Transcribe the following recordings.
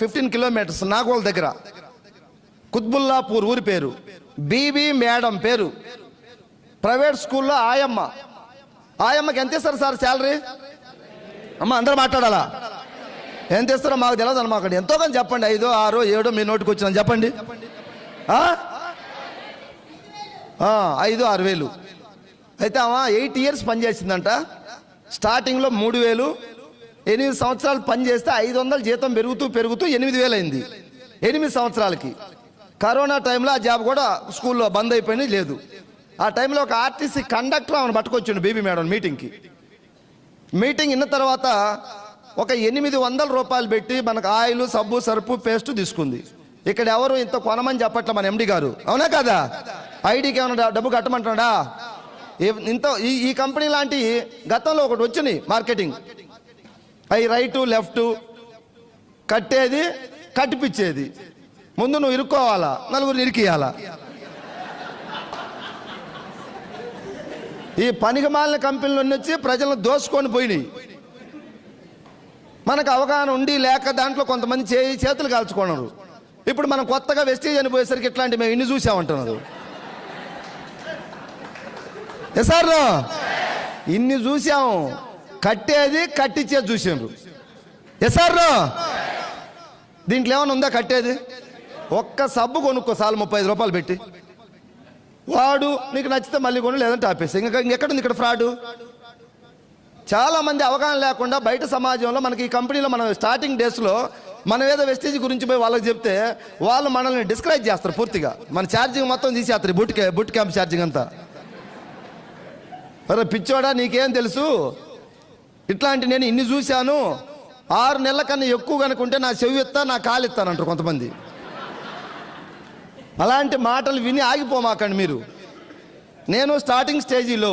15 kilometres Nagole దగ్గర కుత్బుల్లాపూర్ ఊరి పేరు. బీబీ మేడం పేరు. ప్రైవేట్ స్కూల్లో ఆయమ్మకి ఎంత ఇస్తారు సార్ శాలరీ? అమ్మ అందరూ మాట్లాడాలా? ఎంత ఇస్తారో మాకు తెలియదు అన్న. మాకు ఎంతో కానీ చెప్పండి. 5, 6, 7 మీ నోటికి వచ్చిన చెప్పండి. 5, 6 వేలు. అయితే ఆమె 8 ఇయర్స్ పనిచేసిందంట. స్టార్టింగ్లో 3,000, 8 సంవత్సరాలు పనిచేస్తే 500 జీతం పెరుగుతూ 8,000 అయింది 8 సంవత్సరాలకి. కరోనా టైంలో ఆ జాబ్ కూడా స్కూల్లో బంద్ అయిపోయింది, లేదు. ఆ టైంలో ఒక ఆర్టీసీ కండక్టర్ ఆమెను పట్టుకొచ్చిండు బీబీ మేడం మీటింగ్ ఇన్న తర్వాత ఒక 800 రూపాయలు పెట్టి మనకు ఆయిల్, సబ్బు, సరుపు, పేస్ట్ తీసుకుంది. ఇక్కడ ఎవరు ఇంత కొనమని చెప్పట్లే మన ఎండి గారు, అవునా కదా? ఐడికి ఏమైనా డబ్బు కట్టమంటున్నాడా? ఇంత ఈ కంపెనీ లాంటి గతంలో ఒకటి వచ్చినాయి మార్కెటింగ్. అవి రైటు లెఫ్ట్ కట్టేది, కట్టిపిచ్చేది. ముందు నువ్వు ఇరుక్కోవాలా, నలుగురు ఇరికియాలా. ఈ పనికిమాలిన కంపెనీలు వచ్చి ప్రజలను దోసుకొని పోయినాయి. మనకు అవగాహన ఉండి లేక దాంట్లో కొంతమంది చేతులు కాల్చుకున్నారు. ఇప్పుడు మనం కొత్తగా వెస్టేజ్ అని పోయేసరికి ఇట్లాంటి మేము ఇన్ని చూసామంటున్నారు. సార్ ఇన్ని చూసాము, కట్టేది కట్టించేది చూసారు. సార్ దీంట్లో ఏమైనా ఉందా కట్టేది? ఒక్క సబ్బు కొనుక్కో చాలు 35 రూపాయలు పెట్టి. వాడు నీకు నచ్చితే మళ్ళీ కొను, లేదంటే ఆపేసి. ఇంకెక్కడుంది ఇక్కడ ఫ్రాడు? చాలా మంది అవగాహన లేకుండా బయట సమాజంలో మనకి ఈ కంపెనీలో మనం స్టార్టింగ్ డేస్లో మనం ఏదో వెస్టేజ్ గురించి పోయి వాళ్ళకి చెప్తే వాళ్ళు మనల్ని డిస్కరేజ్ చేస్తారు పూర్తిగా. మన ఛార్జింగ్ మొత్తం తీసేస్తారు, బుట్ క్యాంప్ ఛార్జింగ్ అంతా. అరే పిచ్చోడా నీకేం తెలుసు, ఇట్లాంటి నేను ఇన్ని చూశాను, 6 నెలల కన్నా ఎక్కువ కనుకుంటే నా చెవి ఎత్తా, నా కాలు ఎత్తానంటారు కొంతమంది. అలాంటి మాటలు విని ఆగిపోమాకండి మీరు. నేను స్టార్టింగ్ స్టేజీలో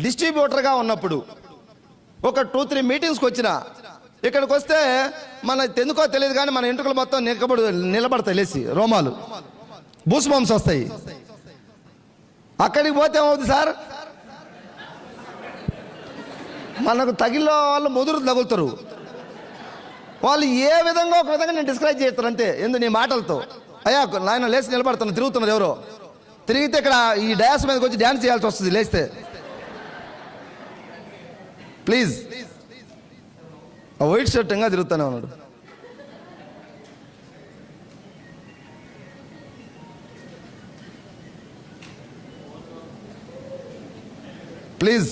డిస్ట్రిబ్యూటర్గా ఉన్నప్పుడు ఒక 2-3 మీటింగ్స్కి వచ్చిన. ఇక్కడికి వస్తే మన ఎందుకో తెలియదు కానీ మన ఎంట్రుకలు మొత్తం నిలబడతాయి, లేచి రోమాలు బూస్ బంప్స్ వస్తాయి. అక్కడికి పోతే ఏమవుతుంది సార్, మనకు తగిలిన వాళ్ళు ముదురు తగులుతారు. వాళ్ళు ఏ విధంగా ఒక విధంగా నేను డిస్క్రైబ్ చేస్తారు అంతే. ఎందు నీ మాటలతో అయ్యా నాయన లేచి నిలబడుతున్నా, తిరుగుతున్నారు ఎవరో. తిరిగితే ఇక్కడ ఈ డయాస్ మీదకి వచ్చి డ్యాన్స్ చేయాల్సి వస్తుంది లేస్తే. ప్లీజ్. ఆ వైట్ షర్ట్ ఇంకా తిరుగుతూనే ఉన్నాడు. ప్లీజ్.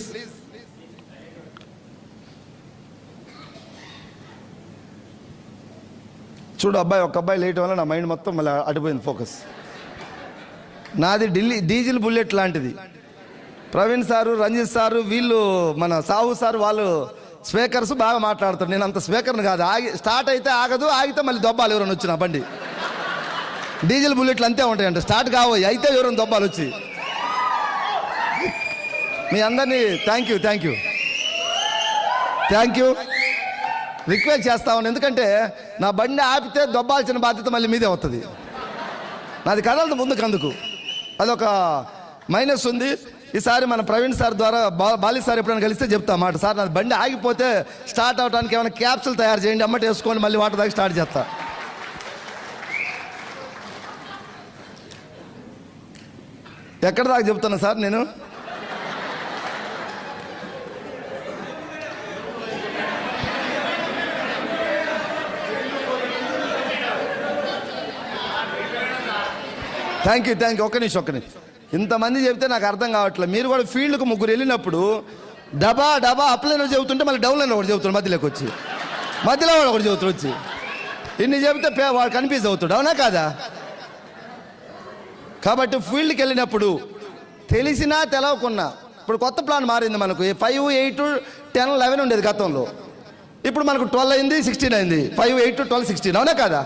చూడు అబ్బాయి, ఒక అబ్బాయి లేట్ వల్ల నా మైండ్ మొత్తం మళ్ళీ అడిపోయింది ఫోకస్. నాది డీజిల్ బుల్లెట్ లాంటిది. ప్రవీణ్ సారు, రంజిత్ సారు, వీళ్ళు మన సాహు సారు, వాళ్ళు స్పీకర్స్ బాగా మాట్లాడతారు. నేను అంత స్పీకర్ని కాదు. స్టార్ట్ అయితే ఆగదు, ఆగితే మళ్ళీ దొబ్బాలు ఎవరైనా వచ్చిన బండి. డీజిల్ బుల్లెట్లు అంతే ఉంటాయంట, స్టార్ట్ కావాలి అయితే ఎవరైనా దొబ్బాలు వచ్చి. మీ అందరినీ థ్యాంక్ యూ రిక్వెస్ట్ చేస్తా ఉన్నాను. ఎందుకంటే నా బండి ఆపితే దొబ్బాల్సిన బాధ్యత మళ్ళీ మీదే అవుతుంది. నాది కదలదు ముందుకు, అందుకు అదొక మైనస్ ఉంది. ఈసారి మన ప్రవీణ్ సార్ ద్వారా బాలి సార్ ఎప్పుడైనా కలిస్తే చెప్తా మాట, సార్ నాది బండి ఆగిపోతే స్టార్ట్ అవడానికి ఏమైనా క్యాప్సులు తయారు చేయండి, అమ్మటి వేసుకొని మళ్ళీ వాటర్ దాకా స్టార్ట్ చేస్తా. ఎక్కడ దాకా చెప్తున్నా సార్ నేను? థ్యాంక్ యూ ఒక్క నిమిషం. ఇంతమంది చెప్తే నాకు అర్థం కావట్లేదు. మీరు కూడా ఫీల్డ్కు 3 వెళ్ళినప్పుడు డబా అప్లైనర్ చెబుతుంటే మళ్ళీ డౌన్లైన్ ఒకటి చెబుతాడు, మధ్యలోకి వచ్చి మధ్యలో వాడు ఒకటి చెబుతాడు వచ్చి. ఇన్ని చెబితే వాడు కన్ఫ్యూజ్ అవుతాడు, అవునా కాదా? కాబట్టి ఫీల్డ్కి వెళ్ళినప్పుడు తెలిసినా తెలవకున్నా, ఇప్పుడు కొత్త ప్లాన్ మారింది మనకు. 5, 8, 10, 11 ఉండేది గతంలో. ఇప్పుడు మనకు 12 అయింది, 16 అయింది. 5, 8, 12, 16, అవునా కాదా?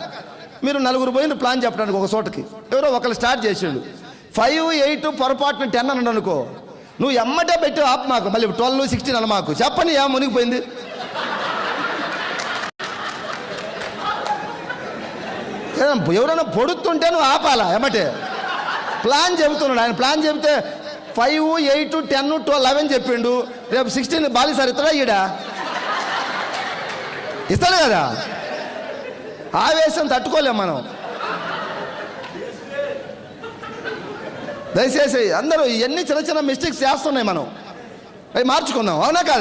మీరు 4 పోయిన ప్లాన్ చెప్పడానికి ఒక చోటకి ఎవరో ఒకరు స్టార్ట్ చేసాడు. 5, 8 పొరపాటున 10 అన్నాడు అనుకో, నువ్వు ఎమ్మటే పెట్టి ఆపు మాకు, మళ్ళీ 12, 16 అన్న మాకు చెప్పని ఏం మునిగిపోయింది. ఎవరైనా పొడుతుంటే నువ్వు ఆపాలా ఎమ్మటే. ప్లాన్ చెబుతున్నాడు ఆయన. ప్లాన్ చెబితే 5, 8, 10, 12, 11 చెప్పిండు. రేపు 16 బాలి సార్ ఇస్తాడా? ఇస్తాడు కదా. ఆవేశం తట్టుకోలేం మనం. దయచేసి అందరూ ఇవన్నీ చిన్న చిన్న మిస్టేక్స్ చేస్తున్నాయి, మనం అవి మార్చుకుందాం. అవునా కాదు?